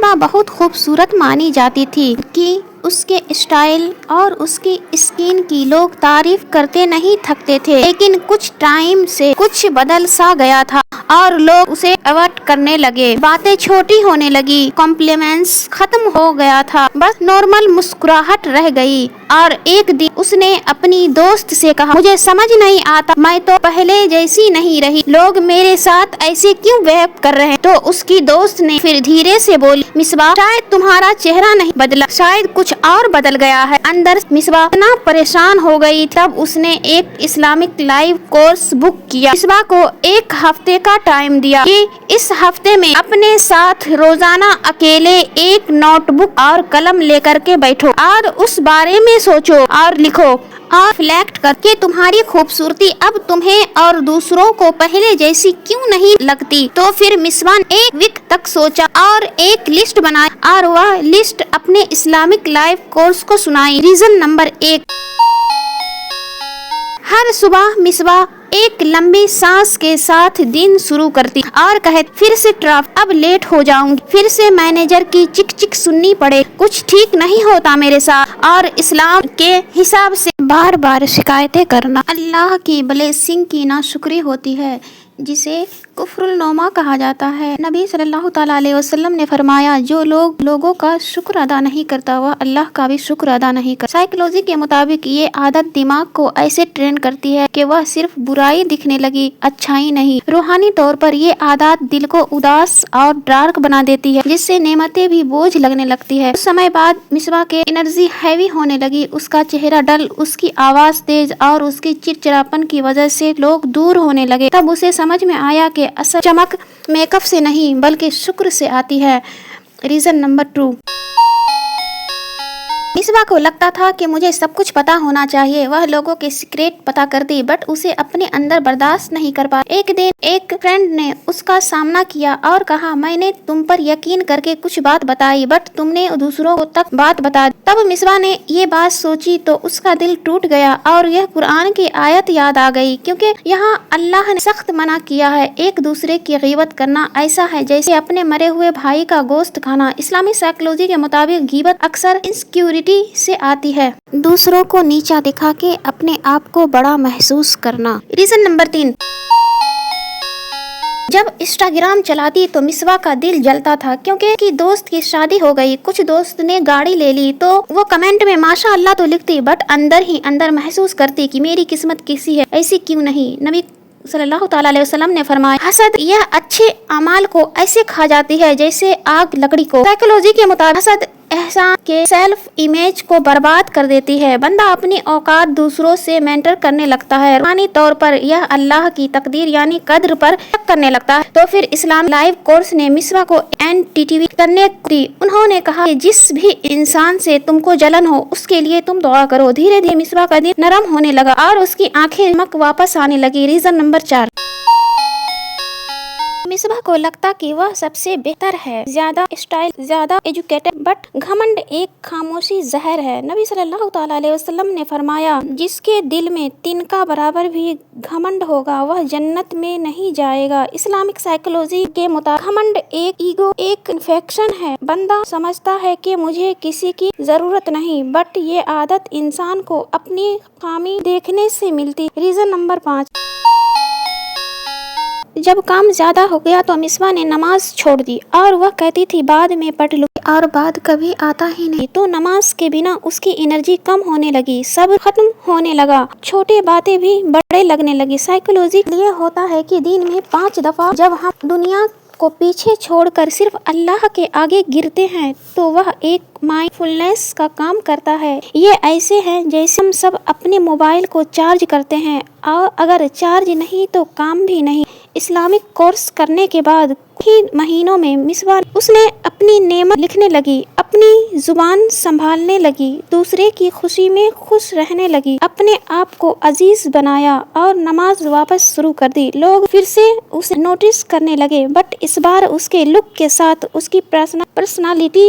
مصباح بہت خوبصورت مانی جاتی تھی کہ اس کے اسٹائل اور اس کی اسکن کی لوگ تعریف کرتے نہیں تھکتے تھے، لیکن کچھ ٹائم سے کچھ بدل سا گیا تھا اور لوگ اسے اوائڈ کرنے لگے، باتیں چھوٹی ہونے لگی، کمپلیمنٹس ختم ہو گیا تھا، بس نارمل مسکراہٹ رہ گئی۔ اور ایک دن اس نے اپنی دوست سے کہا، مجھے سمجھ نہیں آتا، میں تو پہلے جیسی نہیں رہی، لوگ میرے ساتھ ایسے کیوں بہیو کر رہے ہیں؟ تو اس کی دوست نے پھر دھیرے سے بولی، مصباح شاید تمہارا چہرہ نہیں بدلا، شاید کچھ اور بدل گیا ہے اندر۔ مصباح اتنا پریشان ہو گئی تب اس نے ایک اسلامک لائیو کورس بک کیا، مصباح کو ایک ہفتے کا ٹائم دیا کہ اس ہفتے میں اپنے ساتھ روزانہ اکیلے ایک نوٹ بک اور قلم لے کر کے بیٹھو اور اس بارے میں سوچو اور لکھو اور ریفلیکٹ کر کے تمہاری خوبصورتی اب تمہیں اور دوسروں کو پہلے جیسی کیوں نہیں لگتی۔ تو پھر مصباح نے ایک ویک تک سوچا اور ایک لسٹ بنائی اور وہ لسٹ اپنے اسلامک لائیو کورس کو سنائی۔ ریزن نمبر 1، ہر صبح مصباح ایک لمبی سانس کے ساتھ دن شروع کرتی اور کہتی، پھر سے ٹریفک، اب لیٹ ہو جاؤں گی، پھر سے مینیجر کی چک چک سننی پڑے، کچھ ٹھیک نہیں ہوتا میرے ساتھ، اور اسلام کے حساب سے بار بار شکایتیں کرنا اللہ کی بلیسنگ کی ناشکری ہوتی ہے، جسے کفر النعمہ کہا جاتا ہے۔ نبی صلی اللہ تعالیٰ علیہ وسلم نے فرمایا، جو لوگوں کا شکر ادا نہیں کرتا وہ اللہ کا بھی شکر ادا نہیں کرتا۔ سائیکالوجی کے مطابق یہ عادت دماغ کو ایسے ٹرین کرتی ہے کہ وہ صرف برائی دکھنے لگی، اچھائی نہیں۔ روحانی طور پر یہ عادت دل کو اداس اور ڈارک بنا دیتی ہے، جس سے نعمتیں بھی بوجھ لگنے لگتی ہے۔ کچھ سمے بعد مصباح کی انرجی ہیوی ہونے لگی، اس کا چہرہ ڈل، اس کی آواز تیز اور اس کی چڑچڑاپن کی وجہ سے لوگ دور ہونے لگے۔ تب اسے سمجھ میں آیا کہ اصل چمک میک اپ سے نہیں بلکہ شکر سے آتی ہے۔ ریزن نمبر 2، مصباح کو لگتا تھا کہ مجھے سب کچھ پتا ہونا چاہیے، وہ لوگوں کے سیکریٹ پتا کرتی بٹ اسے اپنے اندر برداشت نہیں کر پا۔ ایک دن ایک فرینڈ نے اس کا سامنا کیا اور کہا، میں نے تم پر یقین کر کے کچھ بات بتائی بٹ تم نے دوسروں کو تک بات بتا دی۔ تب مصباح نے یہ بات سوچی تو اس کا دل ٹوٹ گیا اور یہ قرآن کی آیت یاد آ گئی، کیونکہ یہاں اللہ نے سخت منع کیا ہے، ایک دوسرے کی غیبت کرنا ایسا ہے جیسے اپنے مرے ہوئے بھائی کا گوشت کھانا۔ اسلامی سائیکالوجی کے مطابق غیبت اکثر انسیکیورٹی سے آتی ہے، دوسروں کو نیچا دکھا کے اپنے آپ کو بڑا محسوس کرنا۔ ریزن نمبر 3، جب انسٹاگرام چلاتی تو مصباح کا دل جلتا تھا کیونکہ کی دوست کی شادی ہو گئی، کچھ دوست نے گاڑی لے لی تو وہ کمنٹ میں ماشاء اللہ تو لکھتی بٹ اندر ہی اندر محسوس کرتی کہ میری قسمت کیسی ہے، ایسی کیوں نہیں۔ نبی صلی اللہ تعالیٰ علیہ وسلم نے فرمایا، حسد یہ اچھے اعمال کو ایسے کھا جاتی ہے جیسے آگ لکڑی کو۔ سائیکالوجی کے مطابق حسد احسان کے سیلف امیج کو برباد کر دیتی ہے، بندہ اپنی اوقات دوسروں سے مینٹر کرنے لگتا ہے، روحانی طور پر یہ اللہ کی تقدیر یعنی قدر پر شک کرنے لگتا ہے۔ تو پھر اسلام لائیو کورس نے مصباح کو NTTV کرنے دی، انہوں نے کہا کہ جس بھی انسان سے تم کو جلن ہو اس کے لیے تم دعا کرو۔ دھیرے دھیرے مصباح کا دل نرم ہونے لگا اور اس کی آنکھیں چمک واپس آنے لگی۔ ریزن نمبر 4، مصباح کو لگتا کہ وہ سب سے بہتر ہے، زیادہ اسٹائل، زیادہ ایجوکیٹڈ، بٹ گھمنڈ ایک خاموشی زہر ہے۔ نبی صلی اللہ تعالیٰ علیہ وسلم نے فرمایا، جس کے دل میں تنکا برابر بھی گھمنڈ ہوگا وہ جنت میں نہیں جائے گا۔ اسلامک سائیکالوجی کے مطابق گھمنڈ ایک انفیکشن ہے، بندہ سمجھتا ہے کہ مجھے کسی کی ضرورت نہیں، بٹ یہ عادت انسان کو اپنی خامی دیکھنے سے ملتی۔ ریزن نمبر 5، جب کام زیادہ ہو گیا تو مصباح نے نماز چھوڑ دی اور وہ کہتی تھی بعد میں پڑھ لوں، اور بعد کبھی آتا ہی نہیں۔ تو نماز کے بنا اس کی انرجی کم ہونے لگی، صبر ختم ہونے لگا، چھوٹے باتیں بھی بڑے لگنے لگی۔ سائیکالوجی یہ ہوتا ہے کہ دن میں 5 دفعہ جب ہم دنیا کو پیچھے چھوڑ کر صرف اللہ کے آگے گرتے ہیں تو وہ ایک مائنڈ فلنس کا کام کرتا ہے۔ یہ ایسے ہیں جیسے ہم سب اپنے موبائل کو چارج کرتے ہیں اور اگر چارج نہیں تو کام بھی نہیں۔ اسلامک کورس کرنے کے بعد ہی مہینوں میں مصباح اس نے اپنی نعمت لکھنے لگی، اپنی زبان سنبھالنے لگی، دوسرے کی خوشی میں خوش رہنے لگی، اپنے آپ کو عزیز بنایا اور نماز واپس شروع کر دی۔ لوگ پھر سے اسے نوٹس کرنے لگے بٹ اس بار اس کے لک کے ساتھ اس کی پرسنالٹی